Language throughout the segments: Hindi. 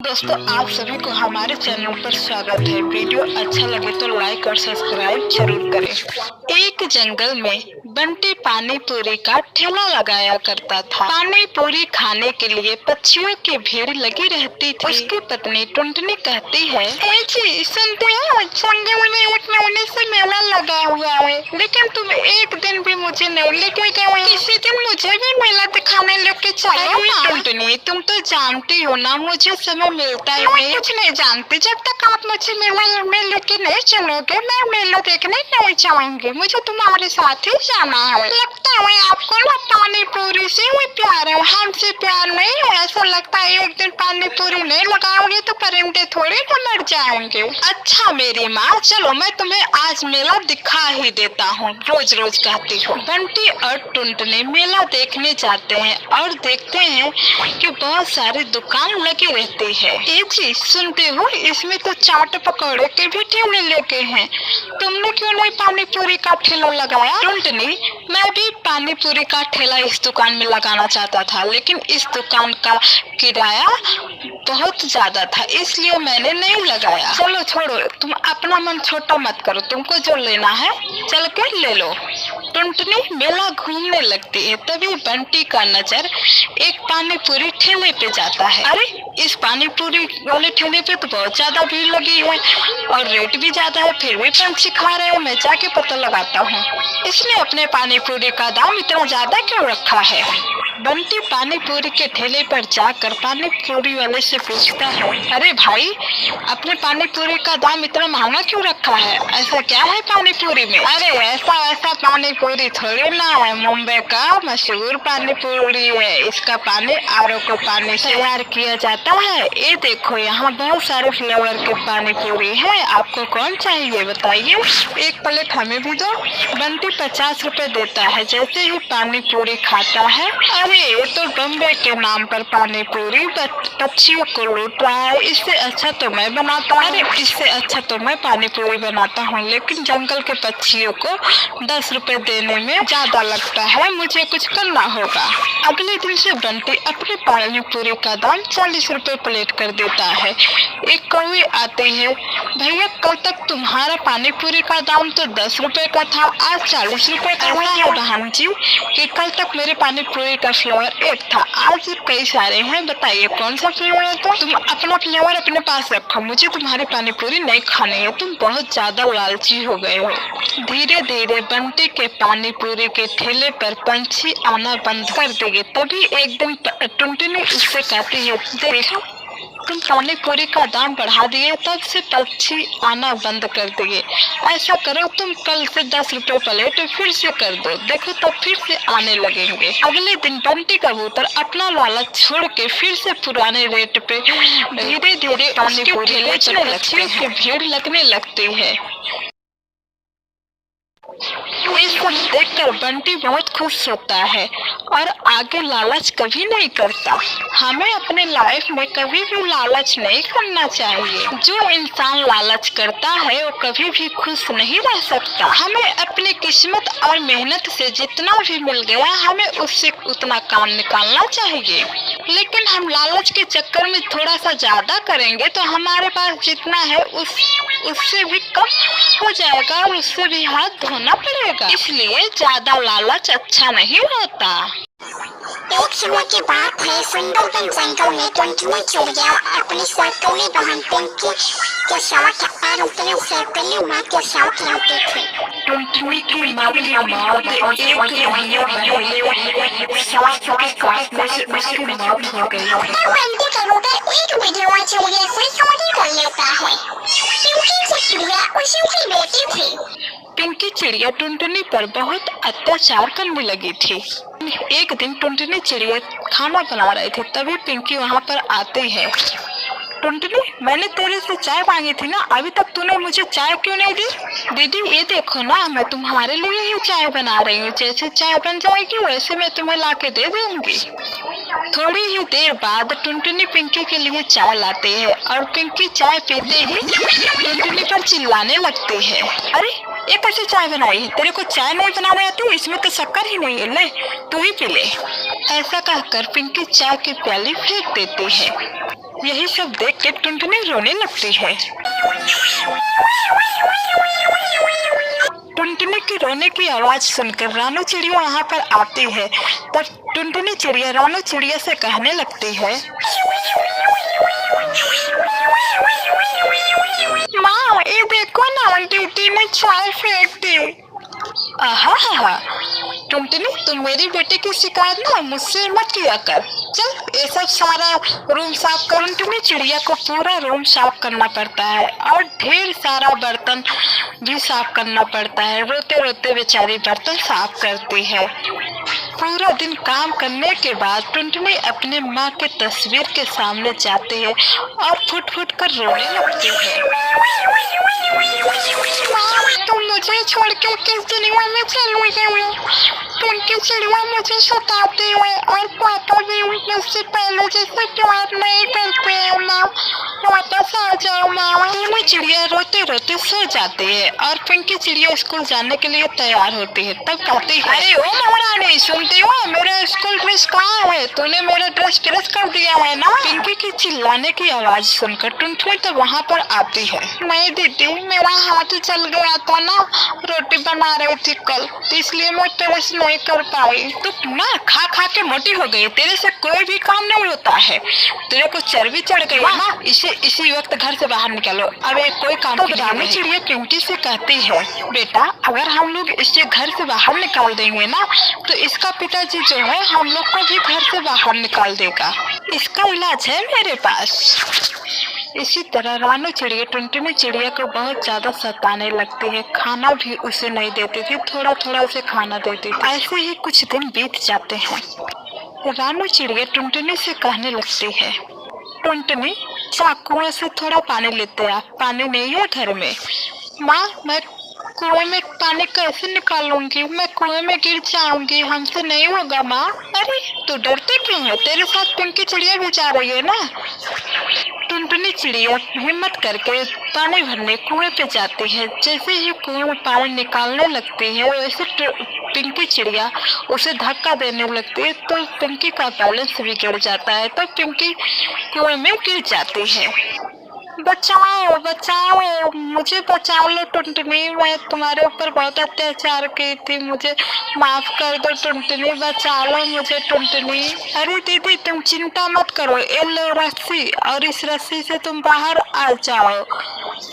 दोस्तों, आप सभी को हमारे चैनल पर स्वागत है। वीडियो अच्छा लगे तो लाइक और सब्सक्राइब जरूर करें। एक जंगल में बंटी पानी पूरी का ठेला लगाया करता था। पानी पूरी खाने के लिए पक्षियों की भीड़ लगी रहती थी। उसकी पत्नी टुनटुनी कहती है, ए जी, सुनते हो, जंगल में एक महीने से मेला लगा हुआ है, लेकिन तुम एक दिन भी मुझे नहीं लेके गए। किसी दिन मुझे भी मेला दिखाने लेके चलो ना। टुनटुनी, तुम तो जानती हो ना, मुझे समय मिलता है। मैं कुछ नहीं जानती। जब तक आप मुझे मेला में लेके नहीं चलोगे, मैं मेला देखने नहीं जाऊंगी। मुझे तुम्हारे साथ ही जाना है। लगता है आपको ना पानी पूरी से ही प्यार है, हमसे प्यार नहीं है। ऐसा लगता है एक दिन पानी पूरी नहीं लगाओगे तो परिंदे थोड़ी ना मर जाएंगे। अच्छा मेरी माँ, चलो मैं तुम्हें आज मेला दिखा ही देता हूँ, रोज रोज कहती हो। बंटी और टुनटुनी मेला देखने जाते हैं और देखते हैं कि बहुत सारी दुकान लगी रहती है। ए जी, सुनते हो, इसमें तो चाट पकौड़े के भी ठेले लगे हैं। तुमने क्यों नहीं पानी पूरी का ठेला लगाया? टुनटुनी, मैं भी पानी पूरी का ठेला इस दुकान में लगाना चाहता था, लेकिन इस दुकान का किराया बहुत ज्यादा था, इसलिए मैंने नहीं लगाया। चलो छोड़ो, तुम अपना मन छोटा मत करो, तुमको जो लेना है चल के ले लो। टुनटुनी मेला घूमने लगती है, तभी बंटी का नजर एक पानी पूरी ठेले पे जाता है। अरे, इस पानी पूरी वाले ठेले पे तो बहुत ज्यादा भीड़ लगी है और रेट भी ज्यादा है, फिर भी पंछी खा रहे हैं। मैं जाके पता लगाता हूँ, इसने अपने पानी पूरी का दाम इतना ज्यादा क्यों रखा है। बंटी पानी पूरी के ठेले पर जाकर पानी पूरी वाले से पूछता है, अरे भाई, अपने पानी पूरी का दाम इतना महंगा क्यों रखा है? ऐसा क्या है पानी पूरी में? अरे ऐसा पानी पूरी थोड़ी ना है, मुंबई का मशहूर पानी पूरी है। इसका पानी आरओ को पानी से तैयार किया जाता है। ये देखो, यहाँ बहुत सारे फ्लेवर के पानी पूरी है, आपको कौन चाहिए बताइए? एक प्लेट हमें भी दो। बंटी 50 रुपए देता है। जैसे ही पानी पूरी खाता है, अरे ये तो बम्बे के नाम पर पानी पूरी पक्षियों को लूट रहा है। इससे अच्छा तो मैं बनाता हूँ। अरे इससे अच्छा तो मैं पानी पूरी बनाता हूँ, लेकिन जंगल के पक्षियों को 10 रुपए देने में ज्यादा लगता है, मुझे कुछ करना होगा। अगले दिन से बंटी अपने पानी पूरी का दाम 40 रुपए प्लेट कर देता है। एक कौवी आती है, भैया कल तक तुम्हारा पानी पूरी का दाम तो 10 रुपए का था, आज 40 रुपए का है। बहन जी, कि कल तक मेरे पानी पूरी का फ्लेवर एक था, आज कई सारे हैं, बताइए कौन सा फ्लेवर है? तो तुम अपना फ्लेवर अपने पास रखो, मुझे तुम्हारी पानी पूरी नहीं खानी है। तुम बहुत ज्यादा लालची हो गए हो। धीरे धीरे बंटी के पानी पूरी के ठेले पर पंछी आना बंद कर देंगे। तभी एक दिन टुनटुनी उससे कहती है, देखो तुम पानी पूरी का दाम बढ़ा दिए, तब से पक्षी आना बंद कर दिए। ऐसा करो, तुम कल से 10 रुपए प्लेट फिर से कर दो, देखो तब फिर से आने लगेंगे। अगले दिन बंटी कबूतर अपना लालच छोड़ के फिर से पुराने रेट पे धीरे धीरे पानी पूरी बेचने लगते हैं। भीड़ लगने लगती है। ये सब देखकर बंटी बहुत खुश होता है और आगे लालच कभी नहीं करता। हमें अपने लाइफ में कभी भी लालच नहीं करना चाहिए। जो इंसान लालच करता है वो कभी भी खुश नहीं रह सकता। हमें अपनी किस्मत और मेहनत से जितना भी मिल गया, हमें उससे उतना काम निकालना चाहिए। लेकिन हम लालच के चक्कर में थोड़ा सा ज्यादा करेंगे तो हमारे पास जितना है उससे भी कम हो जाएगा और उससे भी हाथ धोना पड़ेगा। इसलिए ज्यादा लालच अच्छा नहीं होता। एक समय की बात है, सुंदरबन जंगल में टुनटुनी चिड़िया अपनी सौतेली बहन पिंकी के साथ और अपने सौतेली माँ के साथ रहती थी। टुनटुनी की माँ की मौत एक महीने पहले सास के काटने से उसकी मौत हो गई। तब बंटी कबूतर एक विधवा चिड़िया से शादी कर लेता है। पिंकी चिड़िया उसी की बेटी थी। पिंकी चिड़िया टुनटुनी पर बहुत अत्याचार करने लगी थी। एक दिन टुनटुनी चिड़िया खाना बना रही थी, तभी पिंकी वहाँ पर आती है। टुनटुनी, मैंने तेरे से चाय मांगी थी ना, अभी तक तूने मुझे चाय क्यों नहीं दी? दीदी ये देखो ना, मैं तुम्हारे लिए ही चाय बना रही हूँ, जैसे चाय बन जाएगी वैसे मैं तुम्हें लाके दे दूंगी। थोड़ी ही देर बाद टुनटुनी पिंकी के लिए चाय लाती है और पिंकी चाय पीते ही टुनटुनी पर चिल्लाने लगती है, अरे ये कैसे चाय बनाई है? तेरे को चाय नहीं बनाने आती? इसमें तो शक्कर ही नहीं है, ले तू ही पी ले। ऐसा कहकर पिंकी चाय की प्याली फेंक देती है। यही सब देख के टुनटुनी रोने लगती है। टुनटुनी की रोने की आवाज सुनकर रानू चिड़िया वहाँ पर आती है। तब टुनटुनी चिड़िया रानू चिड़िया से कहने लगती है, माँ ये देखो ना, दीदी ने चाय फेंक दी। आहा, टुनटुनी तुम मेरी बेटे की शिकायत ना मुझसे मत किया कर। चल ये सब सारा रूम साफ कर। टुनटुनी चिड़िया को पूरा रूम साफ करना पड़ता है और ढेर सारा बर्तन भी साफ करना पड़ता है। रोते रोते बेचारी बर्तन साफ करती है। पूरा दिन काम करने के बाद टुनटुनी अपने माँ के तस्वीर के सामने जाती है और फुट फुट कर रोने लगती है। माँ तुम मुझे छोड़ के किस दुनिया में चली गई? टुनटुनी चिड़िया मुझे सताते हैं और पापा भी मुझसे पहले जैसे प्यार नहीं करते हैं। माँ वापस आ जाओ माँ। टुनटुनी चिड़िया रोते रोते सो जाती है और पिंकी चिड़िया स्कूल जाने के लिए तैयार होती है। तब कहती है, अरे ओ महारानी सुनती हो, मेरा स्कूल ड्रेस कहाँ है? तूने मेरा ड्रेस प्रेस कर दिया है ना? पिंकी की चिल्लाने की आवाज सुनकर टुनटुनी तो वहाँ पर आती है। नहीं दीदी, मेरा हाथ जल गया था ना, रोटी बना रही थी कल, तो इसलिए मैं प्रेस नहीं कर पाई। तो ना खा खा के मोटी हो गई, तेरे से कोई भी काम नहीं होता है, तेरे को चर्बी चढ़ गई ना। इसी वक्त घर से बाहर निकलो, अब एक कोई काम तो रानी चिड़िया पिंकी से कहती है, बेटा अगर हम लोग इसे घर से बाहर निकाल देंगे ना तो इसका पिताजी जो है हम लोग को भी घर से बाहर निकाल देगा। इसका इलाज है मेरे पास। इसी तरह रानू चिड़िया टुनटुनी चिड़िया को बहुत ज्यादा सताने लगती है। खाना भी उसे नहीं देती थी, थोड़ा थोड़ा उसे खाना देती थी। ऐसे ही कुछ दिन बीत जाते हैं। रानू चिड़िया टुनटुनी से कहने लगती है, टुनटुनी जा कुएं से थोड़ा पानी लेते आ, पानी नहीं है घर में। माँ मैं कुएं में पानी कैसे निकालूंगी? मैं कुएं में गिर जाऊंगी, हमसे नहीं होगा माँ। अरे तू डरती क्यों है? तेरे साथ पिंकी चिड़िया भी जा रही है ना। टुनटुनी चिड़िया हिम्मत करके पानी भरने कुएं पे जाती है। जैसे ही कुएं में पानी निकालने लगती है वैसे पिंकी चिड़िया उसे धक्का देने लगती है, तो पिंकी का बैलेंस बिगड़ जाता है। तो पिंकी कुएं में गिर जाती है। बचाओ बचाओ, मुझे बचा लो टुनटुनी, मैं तुम्हारे ऊपर बहुत अत्याचार की थी, मुझे माफ कर दो टुनटुनी, बचा लो मुझे टुनटुनी। अरे दीदी तुम चिंता मत करो, ये लो रस्सी और इस रस्सी से तुम बाहर आ जाओ।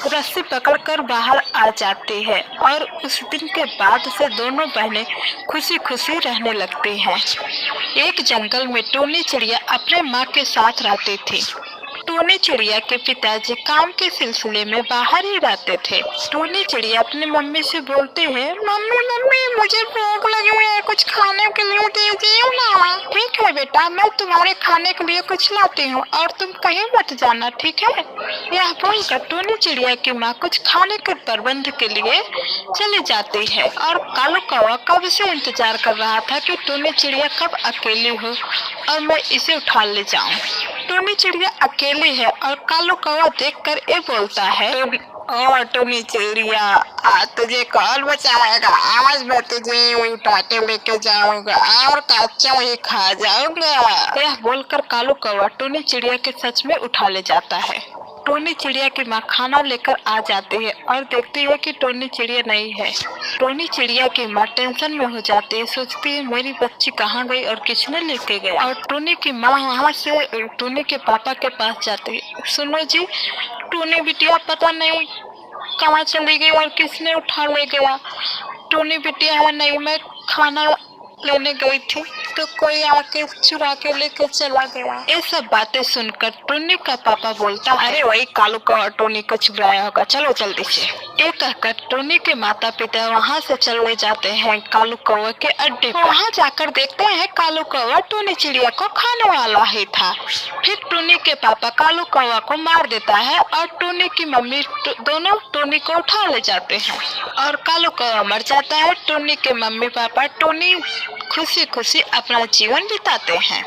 रस्सी पकड़कर बाहर आ जाती है और उस दिन के बाद से दोनों बहनें खुशी खुशी रहने लगती हैं। एक जंगल में टूनी चिड़िया अपने माँ के साथ रहती थी। टूनी चिड़िया के पिताजी काम के सिलसिले में बाहर ही रहते थे। टूनी चिड़िया अपनी मम्मी से बोलते हैं, मम्मी मम्मी मुझे भूख लगी हुई है, कुछ खाने के लिए दीजिए ना। ठीक है बेटा, मैं तुम्हारे खाने के लिए कुछ लाती हूँ और तुम कहीं मत जाना, ठीक है? यह बोलकर टूनी चिड़िया की माँ कुछ खाने के प्रबंध के लिए चली जाती है और कालू कौवा कब से इंतजार कर रहा था कि टूनी चिड़िया कब अकेली हो और मैं इसे उठा ले जाऊं। टूनी चिड़िया अकेली है और कालू कौवा देखकर ये बोलता है, ओ टूनी चिड़िया आज तुझे कौन बचाएगा? आज मैं तुझे उठा के लेके जाऊंगा और कच्चा ही खा जाऊंगा। यह बोलकर कालू कौवा टूनी चिड़िया के सच में उठा ले जाता है। टूनी चिड़िया की माँ खाना लेकर आ जाती है और देखती है कि टूनी चिड़िया नहीं है। टूनी चिड़िया की माँ टेंशन में हो जाती है, सोचती है मेरी बच्ची कहाँ गई और किसने लेके गया। और टूनी की माँ वहाँ से टूनी के पापा के पास जाती है, सुनो जी टूनी बिटिया पता नहीं कहाँ चली गई और किसने उठा ले गया। टूनी बिटिया है नहीं, मैं खाना लेने गई थी तो कोई आके चुरा के लेके चला गया। ये सब बातें सुनकर टूनी का पापा बोलता, अरे वही कालू कौवा टूनी को चुराया होगा, चलो जल्दी से। ये कहकर टूनी के माता पिता वहाँ से चले जाते हैं कालू कौवा के अड्डे पर। वहाँ जाकर देखते हैं कालू कौवा टूनी चिड़िया को खाने वाला ही था। फिर टूनी के पापा कालू कौवा को मार देता है और टूनी की मम्मी दोनों टूनी को उठा ले जाते हैं और कालू कौवा मर जाता है। टूनी के मम्मी पापा टूनी खुशी खुशी अपना जीवन बिताते हैं।